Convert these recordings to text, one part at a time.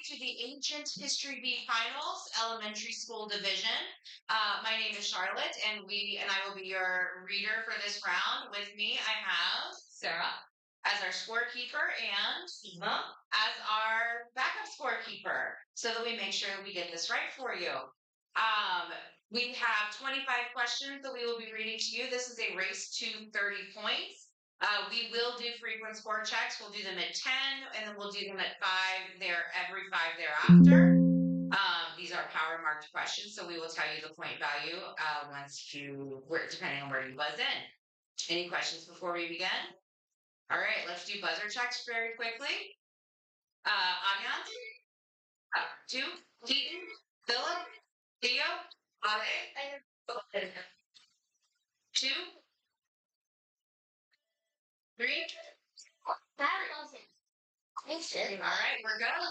to the Ancient History B Finals Elementary School Division. My name is Charlotte, and I will be your reader for this round. With me, I have Sarah as our scorekeeper and Ema as our backup scorekeeper, so that we make sure we get this right for you. We have 25 questions that we will be reading to you. This is a race to 30 points. We will do frequent score checks. We'll do them at 10, and then we'll do them at 5 every 5 thereafter. These are power marked questions, so we will tell you the point value depending on where you buzz in. Any questions before we begin? All right, let's do buzzer checks very quickly. Anyan, 2, Keaton, Philip, Theo, Ade, 2, 3. All right, we're good.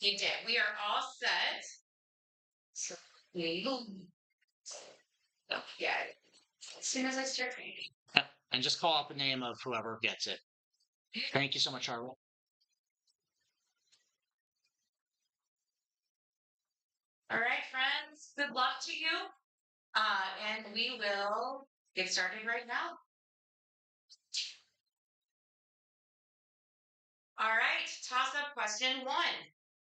You did. We are all set. So, yeah. As soon as I start reading. And just call up a name of whoever gets it. Thank you so much, Charlotte. All right, friends. Good luck to you. And we will get started right now. All right, toss-up question 1.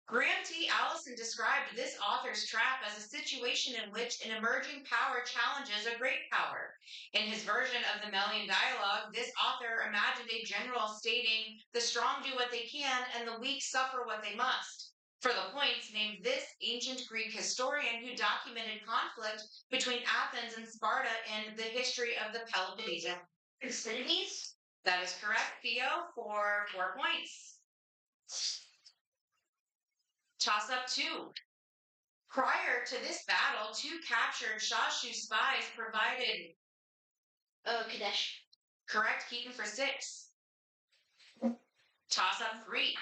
Graham T. Allison described this author's trap as a situation in which an emerging power challenges a great power. In his version of the Melian dialogue, this author imagined a general stating, "The strong do what they can, and the weak suffer what they must." For the points, named this ancient Greek historian who documented conflict between Athens and Sparta in the history of the Peloponnesian Cities. That is correct, Theo, for 4 points. Toss up 2. Prior to this battle, 2 captured Shashu spies provided. Kadesh. Correct, Keaton, for 6. Toss up 3.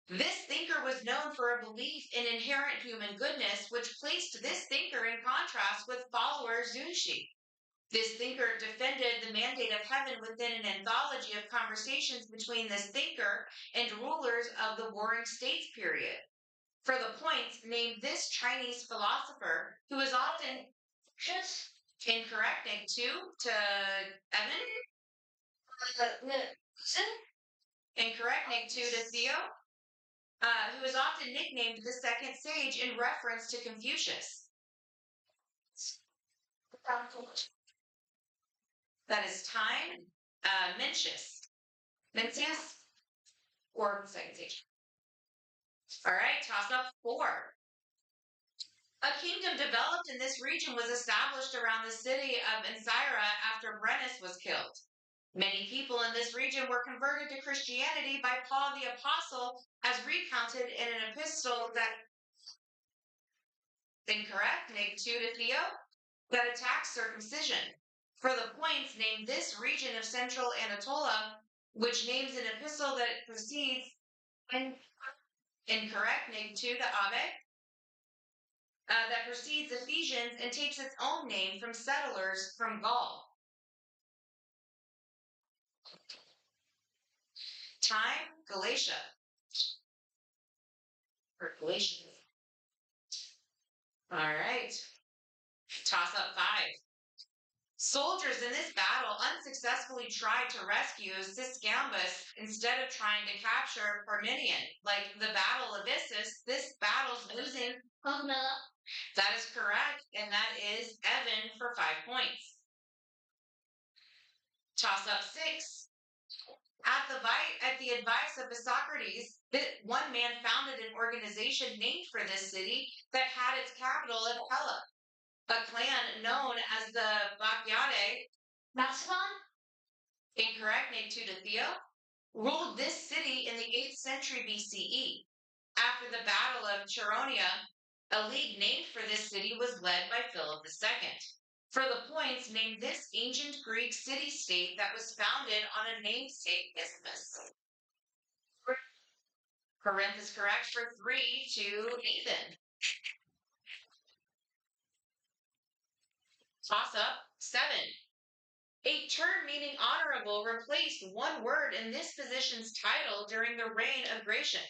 This thinker was known for a belief in inherent human goodness, which placed this thinker in contrast with follower Zunshi. This thinker defended the mandate of heaven within an anthology of conversations between this thinker and rulers of the Warring States period. For the points, name this Chinese philosopher who is often just incorrect. Name 2 to Evan. Incorrect. Name 2 to Theo. Who is often nicknamed the second sage in reference to Confucius. That is time. Mencius. Or second sage. All right, toss up 4. A kingdom developed in this region was established around the city of Ancyra after Brennus was killed. Many people in this region were converted to Christianity by Paul the Apostle, as recounted in an epistle that. Incorrect. Name 2 to Theo. That attacks circumcision. For the points, name this region of central Anatolia, which names an epistle that precedes. Incorrect. Name 2 to Abe. That precedes Ephesians and takes its own name from settlers from Gaul. Time, Galatia. Or Galatians. All right. Toss up 5. Soldiers in this battle unsuccessfully tried to rescue Sisgambus instead of trying to capture Parmenion. Like the Battle of Issus, this battle's losing. That is correct, and that is Evan for 5 points. Toss up 6. At the advice of Isocrates, one man founded an organization named for this city that had its capital at Pella. A clan known as the Bacchiadae, Macedon, incorrect, name 2 to Theo, ruled this city in the 8th century BCE. After the Battle of Chaeronea, a league named for this city was led by Philip II. For the points, name this ancient Greek city-state that was founded on a namesake isthmus. Corinth is correct for 3 to Nathan. Toss up 7. A term meaning honorable replaced one word in this position's title during the reign of Gratian.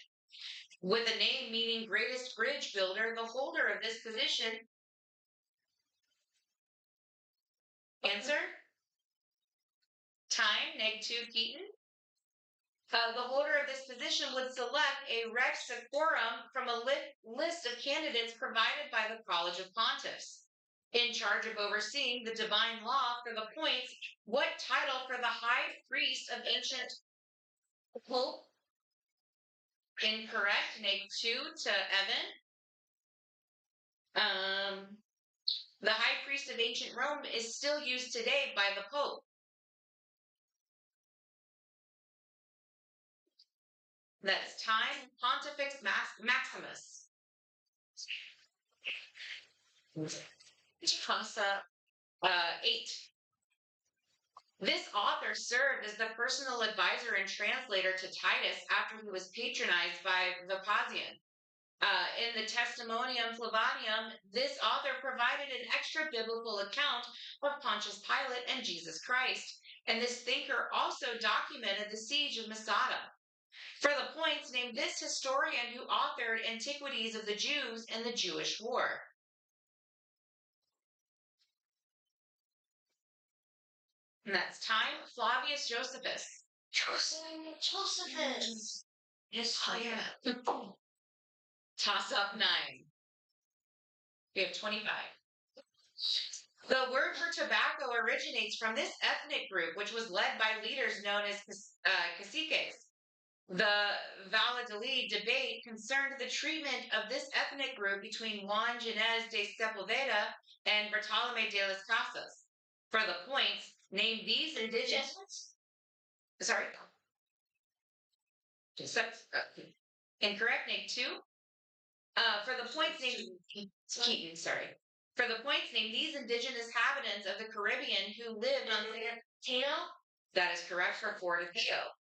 With a name meaning greatest bridge builder, the holder of this position. Answer? Time, -2, Keaton. The holder of this position would select a rex sequorum from a list of candidates provided by the College of Pontiffs. In charge of overseeing the divine law for the points, what title for the high priest of ancient Pope? Incorrect. -2 to Evan. The high priest of ancient Rome is still used today by the Pope. That's time. Pontifex Maximus. Toss up 8. This author served as the personal advisor and translator to Titus after he was patronized by Vespasian. In the Testimonium Flavanium, this author provided an extra biblical account of Pontius Pilate and Jesus Christ, and this thinker also documented the siege of Masada. For the points, name this historian who authored Antiquities of the Jews and the Jewish War. And that's time. Flavius Josephus. Josephus. Yes, I am. Toss up 9. We have 25. The word for tobacco originates from this ethnic group, which was led by leaders known as caciques. The Valladolid debate concerned the treatment of this ethnic group between Juan Ginés de Sepulveda and Bartolomé de las Casas. For the points, name these indigenous. Sorry. Incorrect. Name 2. For the points, name Keaton. Sorry. For the points, name these indigenous inhabitants of the Caribbean who lived on Tino. That is correct for 4 to Theo.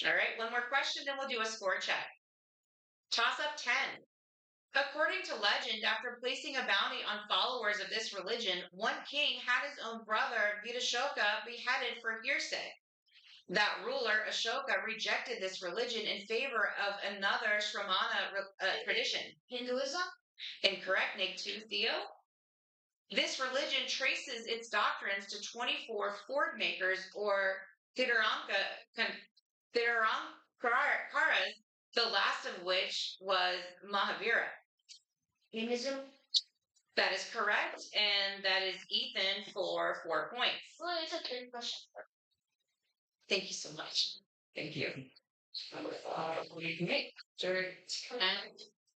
All right, one more question, then we'll do a score check. Toss up 10. According to legend, after placing a bounty on followers of this religion, one king had his own brother, Vitashoka, beheaded for hearsay. That ruler, Ashoka, rejected this religion in favor of another Shramana tradition. Hinduism? Incorrect. -2, Theo. This religion traces its doctrines to 24 fort makers or Tirthankaras, the last of which was Mahavira. Hinduism? That is correct, and that is Ethan for 4 points. Well, it's a good question. Thank you so much. Thank you. And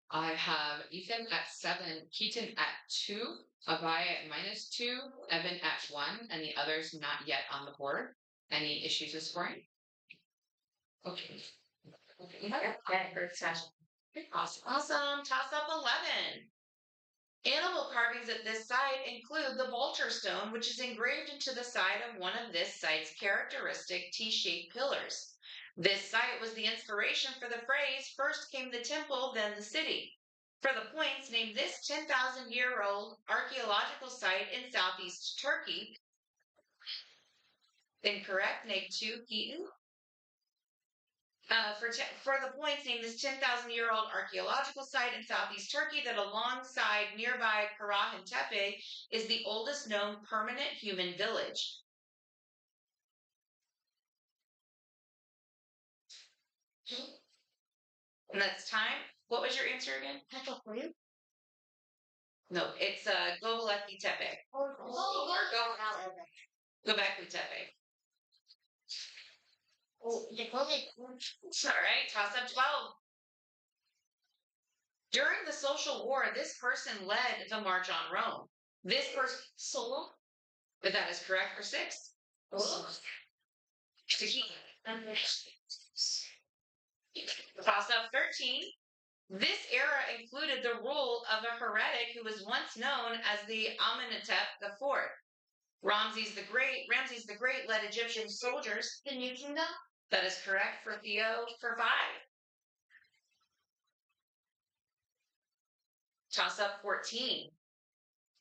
I have Ethan at 7, Keaton at 2, Abaya at -2, Evan at 1, and the others not yet on the board. Any issues with scoring? Okay. Awesome. Toss up 11. Animal carvings at this site include the vulture stone, which is engraved into the side of one of this site's characteristic T-shaped pillars. This site was the inspiration for the phrase, first came the temple, then the city. For the points, name this 10,000-year-old archaeological site in southeast Turkey. Incorrect. -2, Keaton. For the points, name this 10,000-year-old archaeological site in southeast Turkey that alongside nearby Karahan Tepe is the oldest known permanent human village. And that's time. What was your answer again? No, it's Göbekli Tepe. Göbekli Tepe. All right, toss up 12. During the social war, this person led the March on Rome. This person solo, but that is correct for 6. To keep. Toss up 13. This era included the rule of a heretic who was once known as the Amenhotep IV. Ramses the Great led Egyptian soldiers. The New Kingdom? That is correct for Theo for 5. Toss up 14.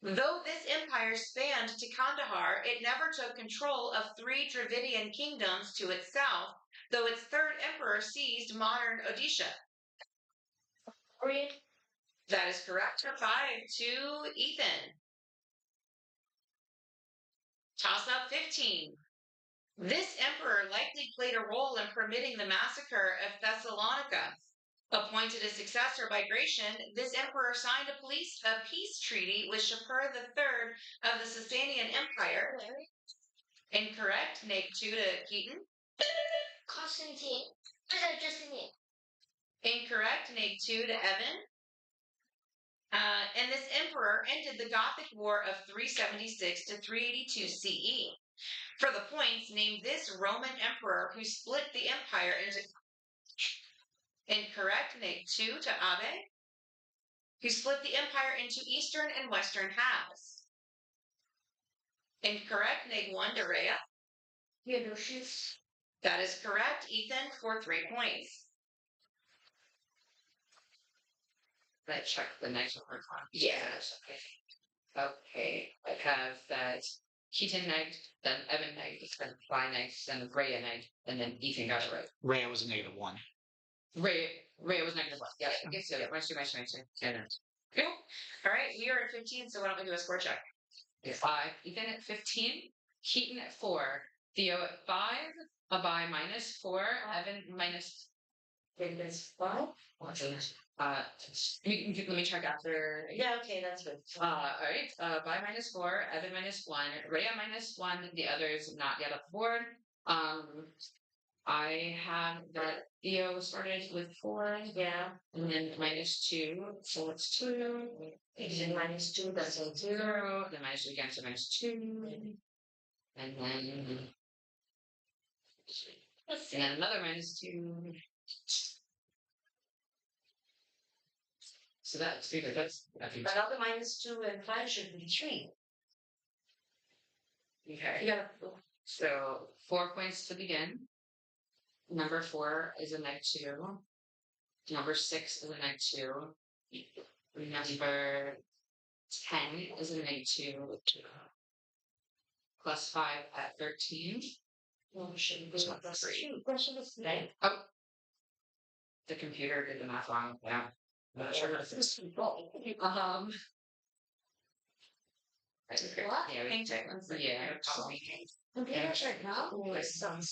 Though this empire spanned to Kandahar, it never took control of 3 Dravidian kingdoms to itself, though its third emperor seized modern Odisha? Korean. That is correct. For 5 to Ethan. Toss up 15. This emperor likely played a role in permitting the massacre of Thessalonica. Appointed a successor by Gratian, this emperor signed a peace treaty with Shapur III of the Sasanian Empire. Incorrect. Neg 2 to Keaton. Constantine. Or is that Justinian? Incorrect. Neg 2 to Evan. And this emperor ended the Gothic War of 376 to 382 CE. For the points, name this Roman emperor who split the empire into. Incorrect. Neg 2 to Abe. Who split the empire into eastern and western halves. Incorrect. Neg 1 to Rhea. Theodosius. That is correct. Ethan for 3 points. Let's check the next one. Yes. Okay. I have that Keaton negged, then Evan negged, then Fly negged, then Rhea negged, and then Ethan got it right. Rhea was a -1. Rhea was -1. Yeah. Okay, so minus two. Yeah. Cool. All right. We are at 15, so why don't we do a score check? 5. Ethan at 15. Keaton at 4. Theo at 5. Abai -4. Evan minus. Five. Let me check after. Yeah, okay, that's good. All right. Abai -4. Evan -1. Rhea -1. The others not yet up the board. I have that Theo started with 4. Yeah. And then -2, so it's 2. Then -2, that's a 0. Then -2 again, so -2. And then another -2. So that's another -2 and 5 should be 3. okay. Yeah. So 4 points to begin. Number 4 is a -2. Number 6 is a -2. Number 10 is a -2. Plus 5 at 13. Well, should be So plus 3. 2. Question is today. Oh, the computer did the math wrong. Yeah. I'm not sure. What? Yeah, Hang tight. yeah. Computers right now with some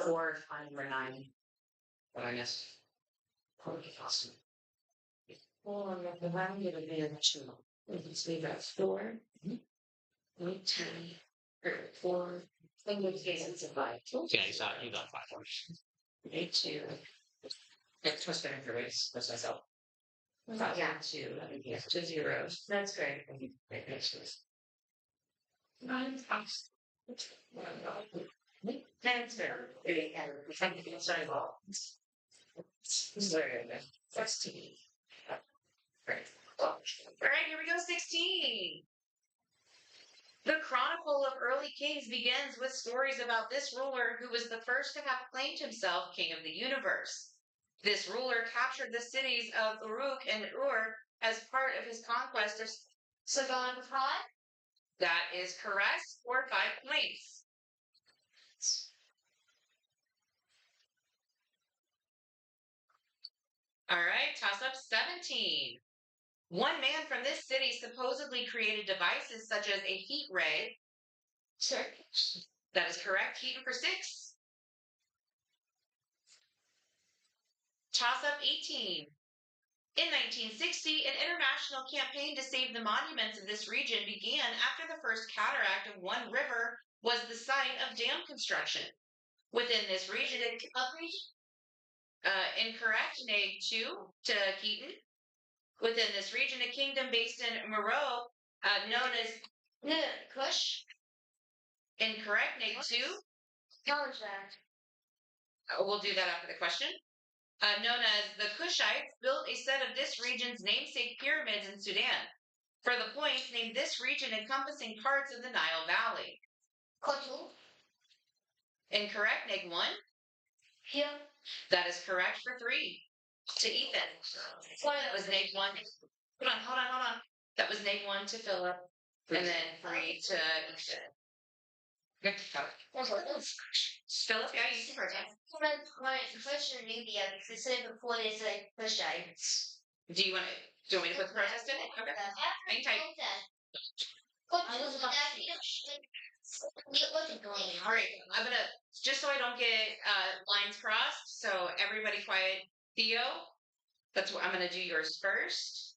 Four, number 9. What I missed. Awesome. Four, the value of the 2. Let's leave that 4. 10. 4. In which case it's a 5. Yeah, you got 5 points. 2. It's what's better for race. That's myself. Yeah, 2. 2 zeros. That's great. That's fair. Sorry, Bob. Sorry, 16. Great. All right, here we go. 16. The Chronicle of Early Kings begins with stories about this ruler who was the first to have claimed himself king of the universe. This ruler captured the cities of Uruk and Ur as part of his conquest of Sagan with high? That is correct. 4 or 5 points. All right, toss up 17. One man from this city supposedly created devices such as a heat ray. Sure. That is correct. Keaton for 6. Toss up 18. In 1960, an international campaign to save the monuments of this region began after the first cataract of one river was the site of dam construction. Within this region, incorrect, neg 2 to Keaton. Within this region, a kingdom based in Meroe, known as Kush? incorrect, neg 2. Challenge that. We'll do that after the question. Known as the Kushites, built a set of this region's namesake pyramids in Sudan. For the points, name this region encompassing parts of the Nile Valley. Kotu. Incorrect. Neg 1. Here. That is correct for 3. To Ethan. That was neg 1. Hold on. That was neg 1 to Philip. And then 3 to Ethan. Good. Philip, yeah, you can protest. My question maybe because they said before they said push items. Do you want me to put the protest in? Okay. Hang tight. All right. I'm gonna just so I don't get lines crossed. So everybody quiet. Theo, that's what I'm gonna do yours first.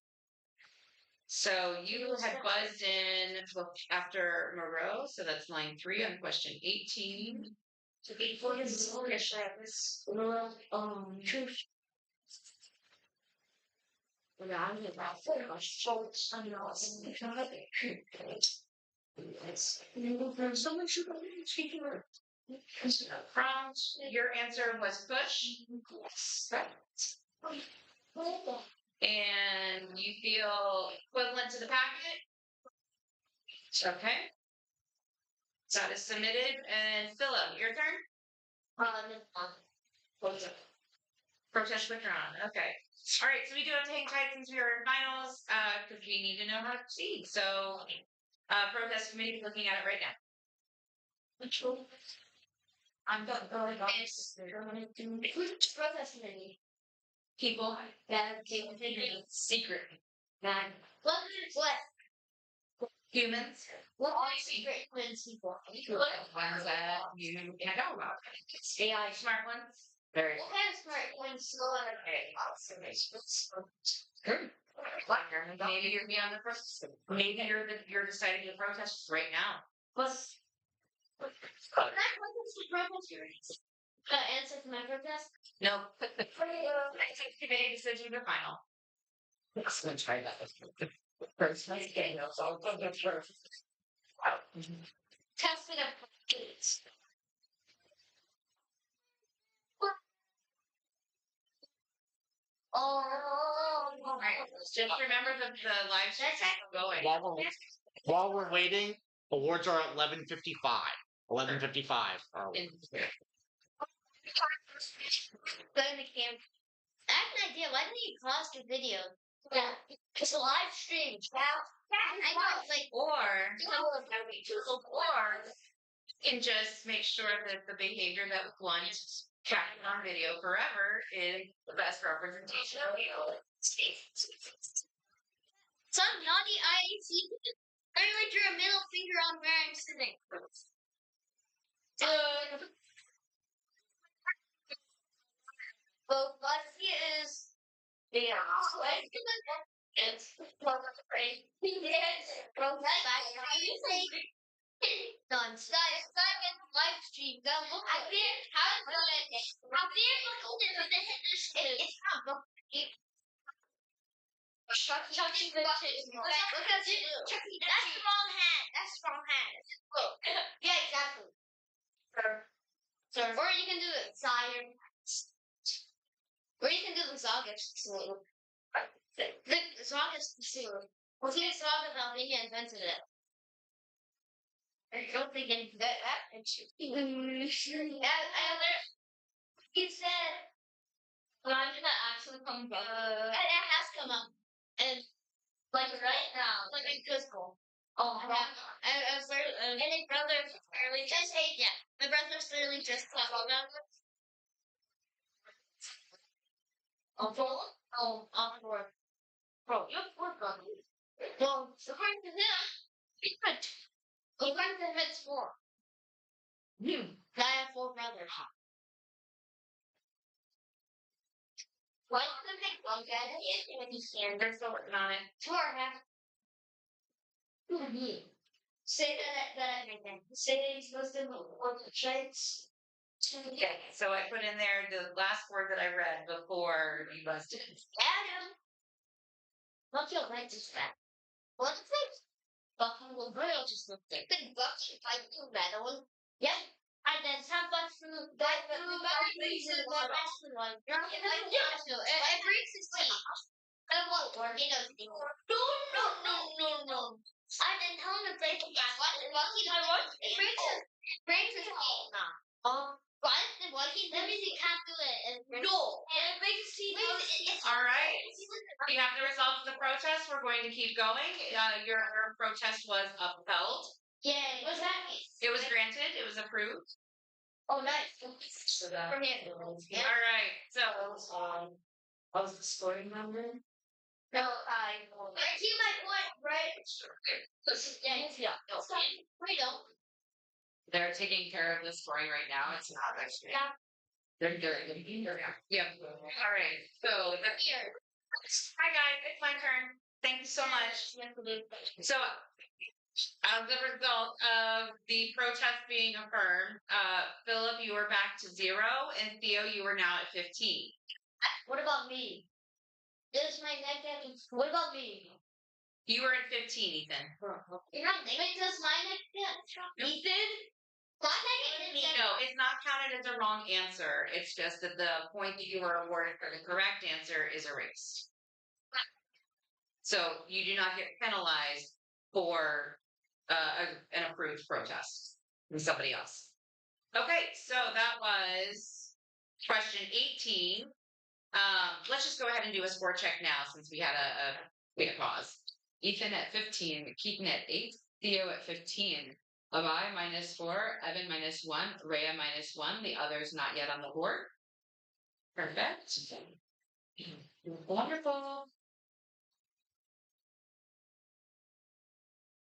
So you had buzzed in after Moreau, so that's line 3 on question 18. Before his push items, truth. Your answer was push, and you feel equivalent to the packet. Okay. That is submitted. And Philip, your turn. Protest withdrawn. Okay. All right. So we do have to hang tight since we are in finals, because we need to know how to proceed. So, protest committee is looking at it right now. I'm not going on protest committee. People. That Secret. man. What? Humans. What are secret twins people? Ones that you can't know about. AI. Smart ones. Very. What kind of smart twins Maybe you're beyond the protest. Maybe you're deciding to protest right now. Plus. Can I protest your protest? Answer to my protest? No. Committee decisions are final. Let's try that. Test it up. All right. Just remember the live stream is going. While we're waiting, awards are at 11:55. 11:55. Going to camp. I have an idea. Why don't you pause the video? Yeah. It's a live stream. I know, like, Or you can just make sure that the behavior that we want captured on video forever is the best representation of you. some naughty IAC. I really drew a middle finger on where I'm sitting. Well, what is the it's done. Start live stream. Go look. I did. How did it? How did it hit this? It's not. Chucky the Chucky. That's the wrong hand. That's the wrong hand. Yeah, exactly. Or you can do it sire. Or you can do the Zagas. The Zagas sewer. Well, the Zagas Albania invented it. I don't think any that he said, well, I'm gonna actually come up. It has come up. And like right now, like in physical. Oh, and my brother literally just my brother's literally just talking about it. On board. Bro, you're poor brother. Well, according to him, he's good. According to him, it's 4. I have 4 brothers. Why do you think one guy when you can? They're still working on it. 2 or half. Say that again. Say that he's supposed to work the traits. Okay, so I put in there the last word that I read before you busted. Adam. Not your legs is fat. What is it? Buffalo Grill just looked like big bucks like you metal. Yeah. And then some bucks from the back of the one. It breaks his teeth. And what? He does No. I didn't tell him to break his teeth. It breaks his Brains is all now. What he that means he can't do it. No. It makes it seem All right. We have the results of the protest. We're going to keep going. Your protest was upheld. Yay. What's that mean? It was granted. It was approved. Oh, nice. So that From here. All right. So what was the scoring number? No, I see my point, right? Yeah. No. Wait, no. They're taking care of the scoring right now. It's not actually. Yeah. They're yeah. All right. So Here. hi guys, it's my turn. Thank you so much. So as a result of the protest being affirmed, Philip, you were back to 0, and Theo, you are now at 15. What about me? This is my negative. What about me? You were at 15, Ethan. You're not wait, does my negative? Ethan? My negative. No, it's not counted as a wrong answer. It's just that the point that you were awarded for the correct answer is erased. So you do not get penalized for an approved protest from somebody else. Okay, so that was question 18. Let's just go ahead and do a score check now since we had a pause. Ethan at 15, Keaton at 8, Theo at 15, Abai -4, Evan -1, Rhea -1. The others not yet on the board. Perfect. Wonderful.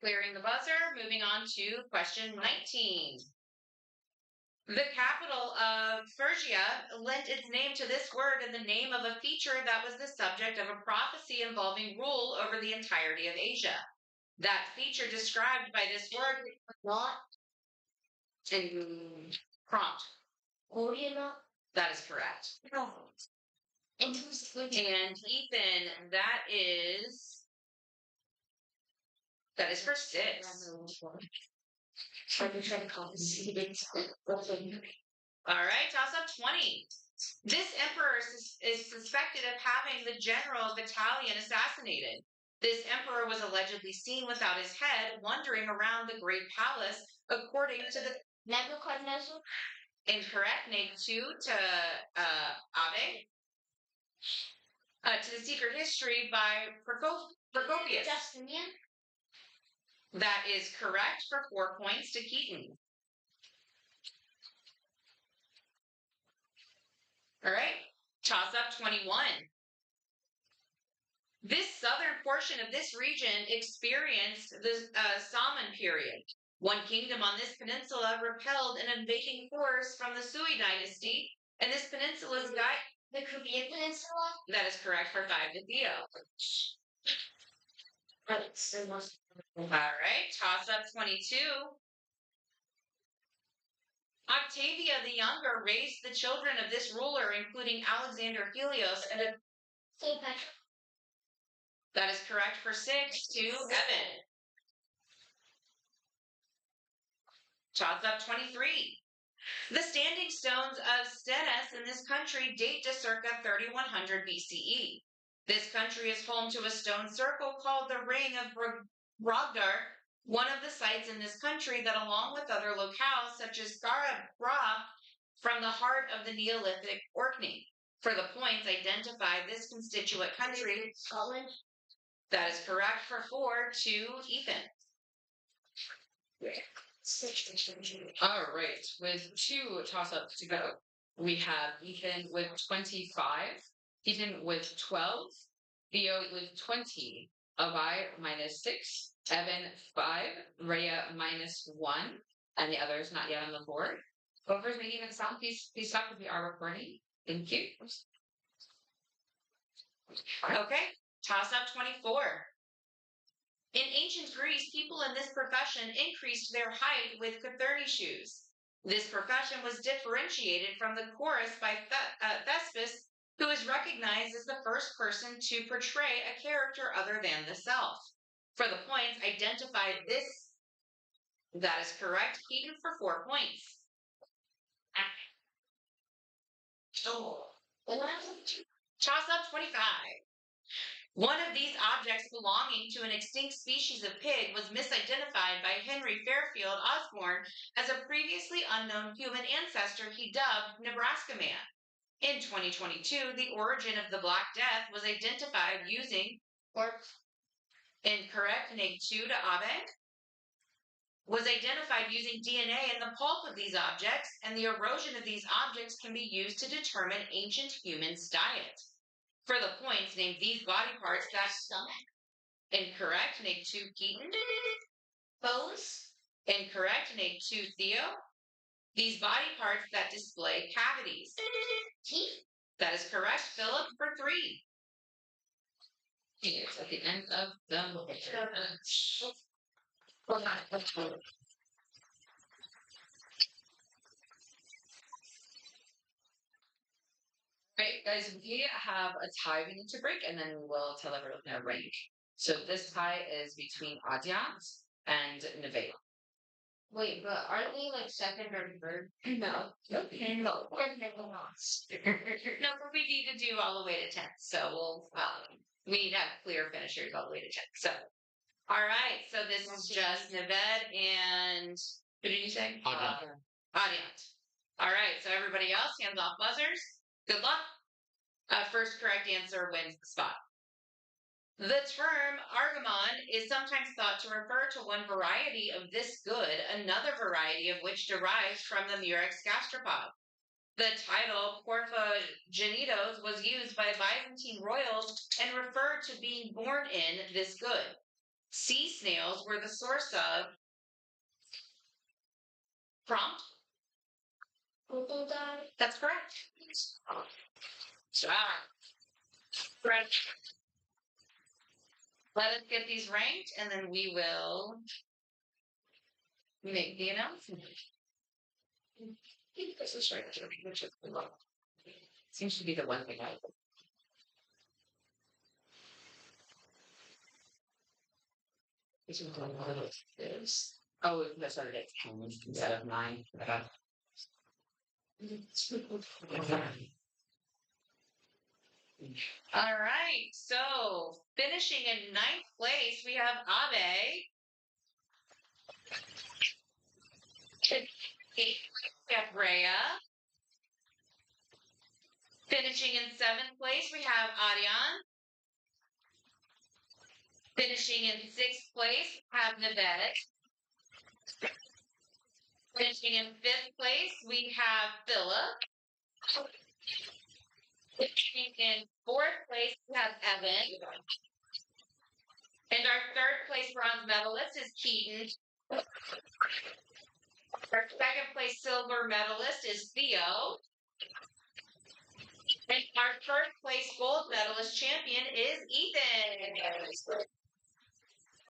Clearing the buzzer, moving on to question 19. The capital of Phrygia lent its name to this word in the name of a feature that was the subject of a prophecy involving rule over the entirety of Asia. That feature described by this word Not in prompt. Korean. That is correct. No. And Ethan, that is for 6. All right, toss up 20. This emperor is suspected of having the general Vitalian assassinated. This emperor was allegedly seen without his head, wandering around the great palace, according to the Nebuchadnezzar. incorrect name 2 to Abe. To the Secret History by Procopius. Justinian. That is correct for 4 points to Keaton. All right, toss up 21. This southern portion of this region experienced the Saman period. One kingdom on this peninsula repelled an invading force from the Sui dynasty, and this peninsula's The Korean Peninsula. That is correct for 5 to Theo. All right, toss up 22. Octavia the Younger raised the children of this ruler, including Alexander Helios, and St. Patrick. that is correct for 6 to Evan. Toss up 23. The standing stones of Stennis in this country date to circa 3100 BCE. This country is home to a stone circle called the Ring of Brogdar, one of the sites in this country that, along with other locales such as Skara from the heart of the Neolithic Orkney. For the points, identify this constituent country. Scotland. That is correct for 4 to Ethan. All right, with 2 toss-ups to go, we have Ethan with 25, Ethan with 12, Theo with 20, Abai -6, Evan 5, Rhea -1, and the others not yet on the board. Whoever's making the sound, please stop if we are recording. Thank you. Okay, toss up 24. In ancient Greece, people in this profession increased their height with Cathurni shoes. This profession was differentiated from the chorus by Thespis, who is recognized as the first person to portray a character other than the self. For the points, identify this. That is correct. Keaton for 4 points. Toss up 25. One of these objects belonging to an extinct species of pig was misidentified by Henry Fairfield Osborn as a previously unknown human ancestor he dubbed Nebraska Man. In 2022, the origin of the Black Death was identified using incorrect, neg 2 to Abe, was identified using DNA in the pulp of these objects, and the erosion of these objects can be used to determine ancient humans' diet. For the points, name these body parts that Stomach. incorrect, neg 2 Keaton. Bones. Incorrect, neg 2 Theo. These body parts that display cavities. Teeth. That is correct, Philip, for 3. It's at the end of the Right, guys, we have a tie we need to break, and then we'll tell everyone their rank. So this tie is between Adiant and Neve. Wait, but aren't they like second or third? No. Okay, no. No, but we need to do all the way to 10. So we need to have clear finishers all the way to 10. So, all right. So this is just Neved and who did you say? Adiant. Adiant. All right. So everybody else, hands off buzzers. Good luck. First correct answer wins the spot. The term argamon is sometimes thought to refer to one variety of this good, another variety of which derives from the murex gastropod. The title Porphyrogenitos was used by Byzantine royals and referred to being born in this good. Sea snails were the source of prompt. That's correct. Correct. Let us get these ranked, and then we will make the announcement. This is right. Seems to be the one thing I. This is one of those. Oh, that's what it is. 10 instead of 9. All right, so finishing in 9th place, we have Abe. We have Rhea. Finishing in 7th place, we have Adian. Finishing in 6th place, we have Neved. Finishing in 5th place, we have Philip. Finishing in 4th place, we have Evan. And our 3rd place bronze medalist is Keaton. Our 2nd place silver medalist is Theo. And our 1st place gold medalist champion is Ethan.